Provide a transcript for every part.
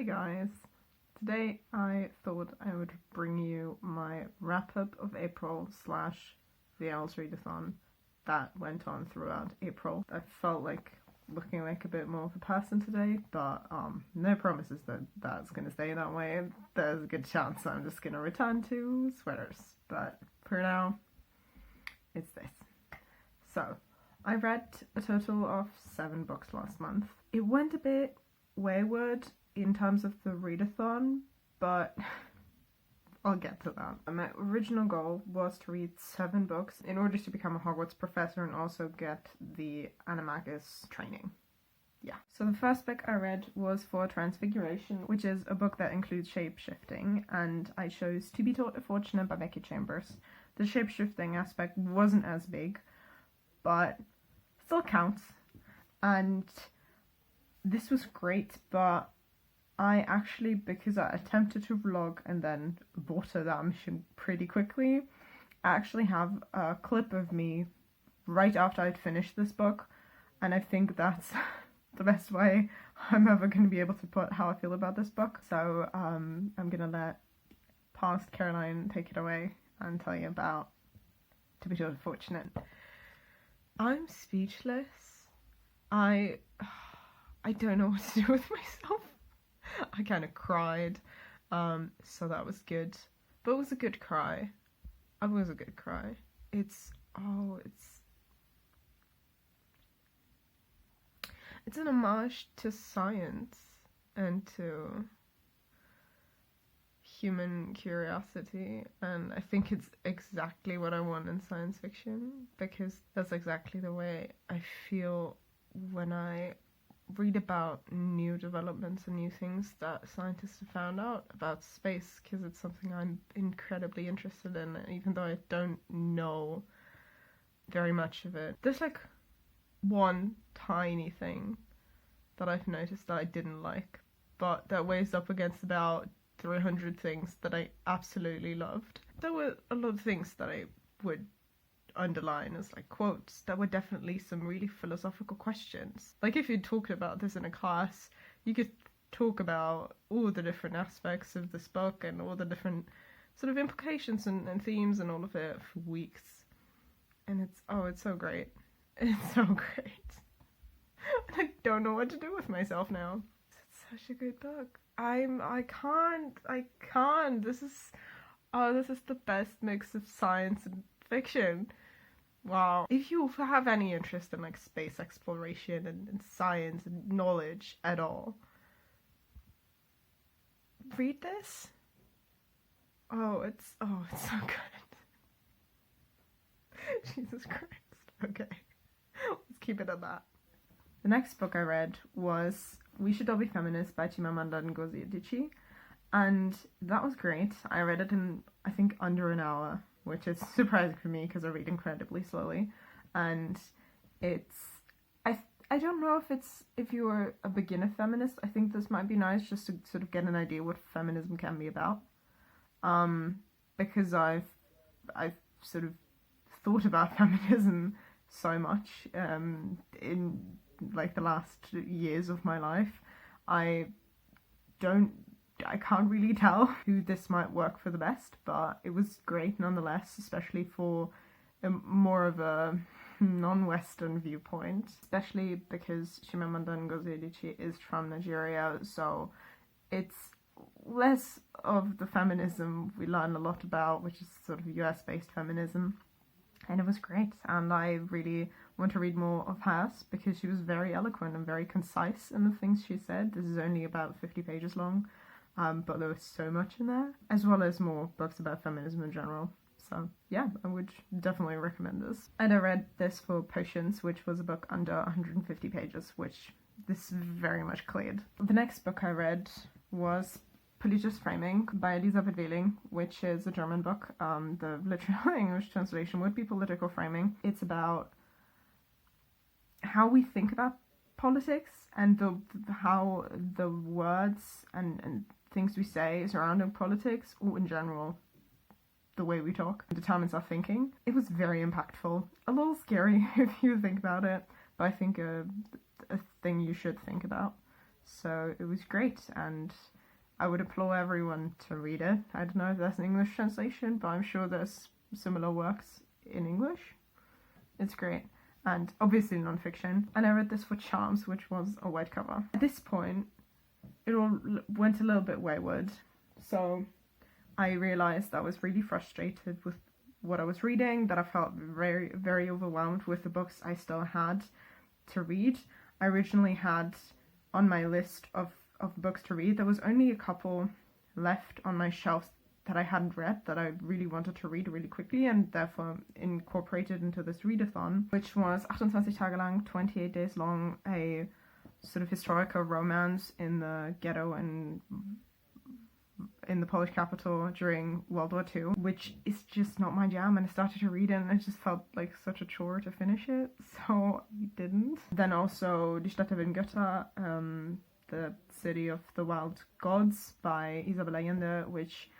Hi guys! Today I thought I would bring you my wrap-up of April / the O.W.L.s readathon that went on throughout April. I felt like looking like a bit more of a person today, but no promises that that's going to stay that way. There's a good chance I'm just going to return to sweaters, but for now, it's this. So, I read a total of 7 books last month. It went a bit wayward in terms of the readathon, but I'll get to that. My original goal was to read 7 books in order to become a Hogwarts professor and also get the Animagus training. Yeah. So the first book I read was for Transfiguration, which is a book that includes shape-shifting, and I chose To Be Taught a Fortune by Becky Chambers. The shape-shifting aspect wasn't as big, but still counts, and this was great, but I actually, because I attempted to vlog and then aborted that mission pretty quickly, I actually have a clip of me right after I'd finished this book, and I think that's the best way I'm ever going to be able to put how I feel about this book. So I'm going to let past Caroline take it away and tell you about To Be Taught Fortunate. I'm speechless. I don't know what to do with myself. I kind of cried, so that was good. But it was a good cry. It was a good cry. It's an homage to science and to human curiosity, and I think it's exactly what I want in science fiction, because that's exactly the way I feel when I read about new developments and new things that scientists have found out about space, because it's something I'm incredibly interested in, even though I don't know very much of it. There's like one tiny thing that I've noticed that I didn't like, but that weighs up against about 300 things that I absolutely loved. There were a lot of things that I would underline as like quotes that were definitely some really philosophical questions. Like if you talked about this in a class, you could talk about all the different aspects of this book and all the different sort of implications and themes and all of it for weeks. And it's so great. It's so great. I don't know what to do with myself now. It's such a good book. I can't. This is the best mix of science and fiction. Wow. If you have any interest in like space exploration and science and knowledge at all, read this. It's so good. Jesus Christ. Okay. Let's keep it at that. The next book I read was We Should All Be Feminist by Chimamanda Ngozi Adichie, and that was great. I read it in, I think, under an hour, which is surprising for me because I read incredibly slowly. And I don't know if you were a beginner feminist, I think this might be nice just to sort of get an idea what feminism can be about. Because I've sort of thought about feminism so much in like the last years of my life. I can't really tell who this might work for the best, but it was great nonetheless, especially for more of a non-Western viewpoint, especially because Chimamanda Ngozi Adichie is from Nigeria, so it's less of the feminism we learn a lot about, which is sort of US-based feminism. And it was great, and I really want to read more of hers because she was very eloquent and very concise in the things she said. This is only about 50 pages long, but there was so much in there, as well as more books about feminism in general. So yeah, I would definitely recommend this. And I read this for Potions, which was a book under 150 pages, which this very much cleared. The next book I read was Politisches Framing by Elisabeth Wehling, which is a German book. The literal English translation would be Political Framing. It's about how we think about politics and how the words and things we say surrounding politics, or in general, the way we talk, determines our thinking. It was very impactful. A little scary if you think about it, but I think a thing you should think about. So it was great, and I would implore everyone to read it. I don't know if there's an English translation, but I'm sure there's similar works in English. It's great. And obviously non-fiction. And I read this for Charms, which was a white cover. At this point, it all went a little bit wayward. So I realized I was really frustrated with what I was reading, that I felt very, very overwhelmed with the books I still had to read. I originally had on my list of books to read, there was only a couple left on my shelf that I hadn't read that I really wanted to read really quickly, and therefore incorporated into this readathon, which was 28 Tage lang, 28 days long, a sort of historical romance in the ghetto and in the Polish capital during World War II, which is just not my jam, and I started to read it and it just felt like such a chore to finish it, so I didn't. Then also Die Stadt der wilden Götter, The City of the Wild Gods by Isabel Allende, which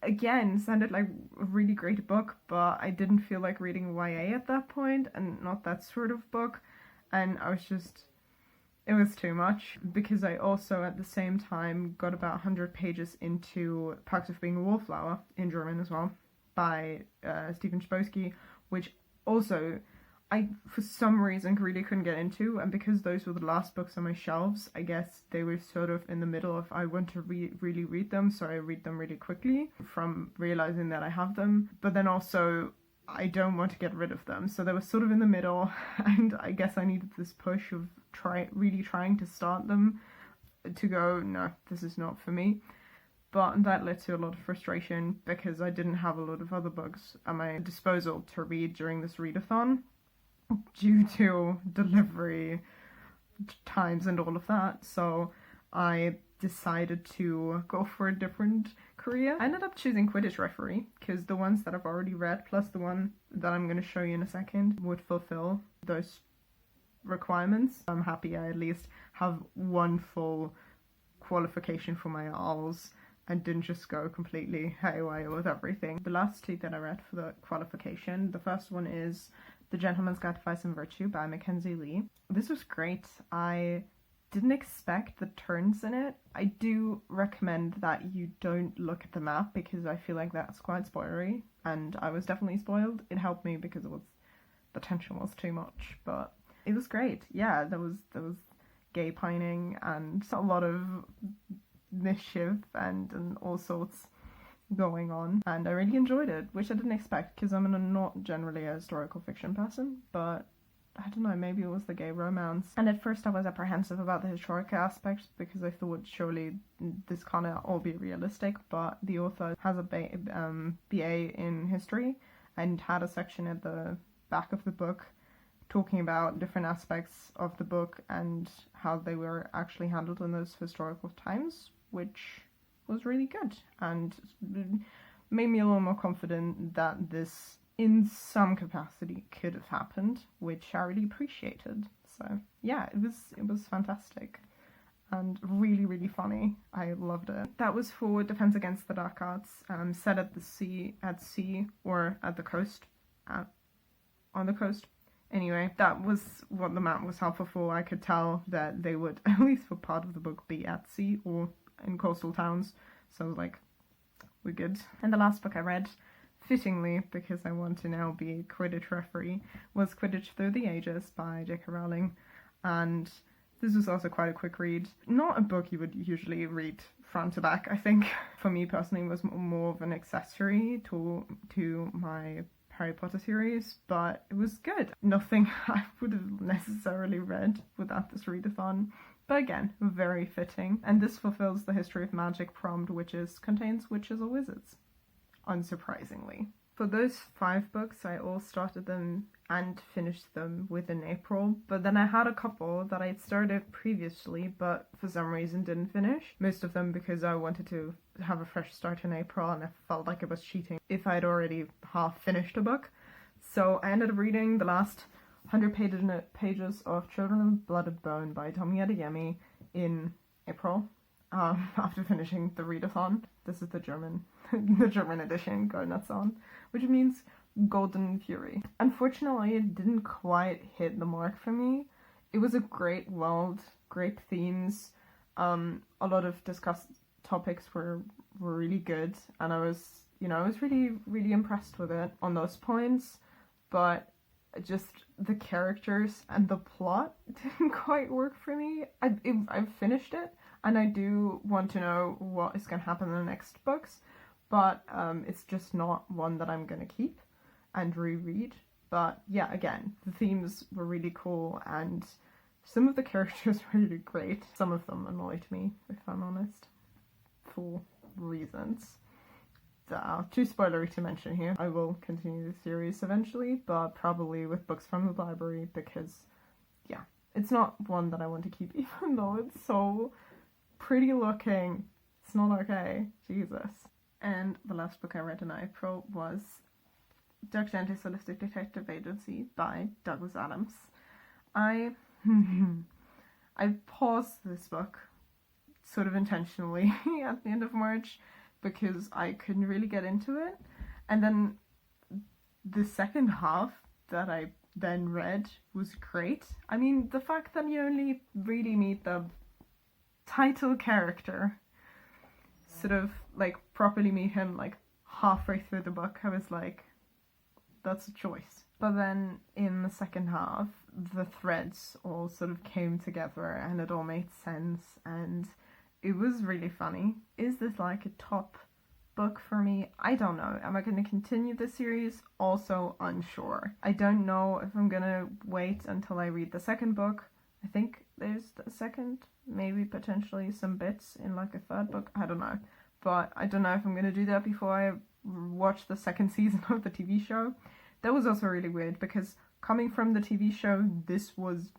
again sounded like a really great book, but I didn't feel like reading YA at that point, and not that sort of book, and I was just, it was too much, because I also at the same time got about 100 pages into Perks of Being a Wallflower, in German as well, by Stephen Chbosky, which also I, for some reason, really couldn't get into, and because those were the last books on my shelves, I guess they were sort of in the middle of I want to really read them, so I read them really quickly from realizing that I have them, but then also I don't want to get rid of them, so they were sort of in the middle, and I guess I needed this push of really trying to start them to go, no, this is not for me. But that led to a lot of frustration because I didn't have a lot of other books at my disposal to read during this readathon, due to delivery times and all of that, so I decided to go for a different career. I ended up choosing Quidditch referee because the ones that I've already read, plus the one that I'm going to show you in a second, would fulfill those requirements. I'm happy I at least have one full qualification for my O.W.L.s and didn't just go completely haywire with everything. The last two that I read for the qualification, the first one is The Gentleman's Guide to Vice and Virtue by Mackenzie Lee. This was great. I didn't expect the turns in it. I do recommend that you don't look at the map because I feel like that's quite spoilery, and I was definitely spoiled. It helped me because the tension was too much, but it was great. Yeah, there was gay pining and a lot of mischief and all sorts going on, and I really enjoyed it, which I didn't expect because I'm not generally a historical fiction person, but I don't know, maybe it was the gay romance. And at first I was apprehensive about the historical aspects because I thought surely this can't all be realistic, but the author has a BA in history and had a section at the back of the book talking about different aspects of the book and how they were actually handled in those historical times, which was really good and made me a little more confident that this in some capacity could have happened, which I really appreciated. So yeah, it was fantastic and really, really funny. I loved it. That was for Defense Against the Dark Arts, set at sea or at the coast, on the coast. Anyway, that was what the map was helpful for. I could tell that they would, at least for part of the book, be at sea or in coastal towns. So I was like, we're good. And the last book I read, fittingly, because I want to now be a Quidditch referee, was Quidditch Through the Ages by J.K. Rowling. And this was also quite a quick read. Not a book you would usually read front to back, I think. For me personally, it was more of an accessory to my Harry Potter series, but it was good. Nothing I would have necessarily read without this readathon, but again, very fitting. And this fulfills the History of Magic prompt, which contains witches or wizards, unsurprisingly. For those 5 books, I all started them and finished them within April, but then I had a couple that I'd started previously, but for some reason didn't finish. Most of them because I wanted to have a fresh start in April, and I felt like I was cheating if I'd already half finished a book. So I ended up reading the last 100 pages of Children of Blood and Bone by Tomi Adeyemi in April, after finishing the readathon. This is the German edition, Go Nuts On, which means Golden Fury. Unfortunately, it didn't quite hit the mark for me. it was a great world, great themes. A lot of discussed topics were really good, and I was really, really impressed with it on those points, but just the characters and the plot didn't quite work for me. I've finished it, and I do want to know what is going to happen in the next books, but it's just not one that I'm going to keep and reread. But yeah, again, the themes were really cool, and some of the characters were really great. Some of them annoyed me, if I'm honest, for reasons that are too spoilery to mention here. I will continue the series eventually, but probably with books from the library, because yeah, it's not one that I want to keep, even though it's so pretty looking. It's not okay. Jesus. And the last book I read in April was Dirk Gently's Holistic Detective Agency by Douglas Adams. I paused this book sort of intentionally at the end of March because I couldn't really get into it. And then the second half that I then read was great. I mean, the fact that you only really meet the title character, sort of like properly meet him like halfway through the book, I was like, that's a choice. But then in the second half, the threads all sort of came together and it all made sense, and it was really funny. Is this like a top book for me? I don't know. Am I going to continue the series? Also unsure. I don't know if I'm going to wait until I read the second book. I think there's a second, maybe potentially some bits in like a third book. I don't know. But I don't know if I'm going to do that before I watch the second season of the TV show. That was also really weird because coming from the TV show, this was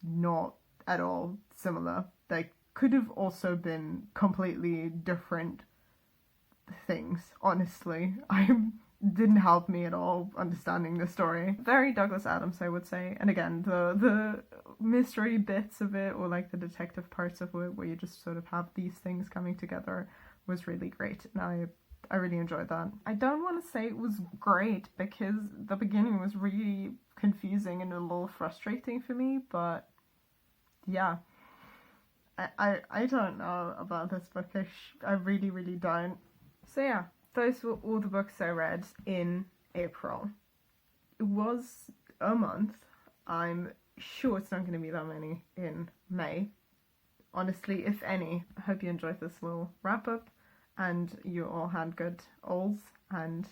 not at all similar. They could have also been completely different things, honestly. Didn't help me at all understanding the story. Very Douglas Adams, I would say. And again, the mystery bits of it, or like the detective parts of it, where you just sort of have these things coming together, was really great. And I really enjoyed that. I don't want to say it was great because the beginning was really confusing and a little frustrating for me, but yeah. I don't know about this book. I really, really don't. So yeah, those were all the books I read in April. It was a month. I'm sure it's not going to be that many in May. Honestly, if any. I hope you enjoyed this little wrap-up and you all had good O.W.L.s, and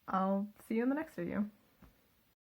I'll see you in the next video.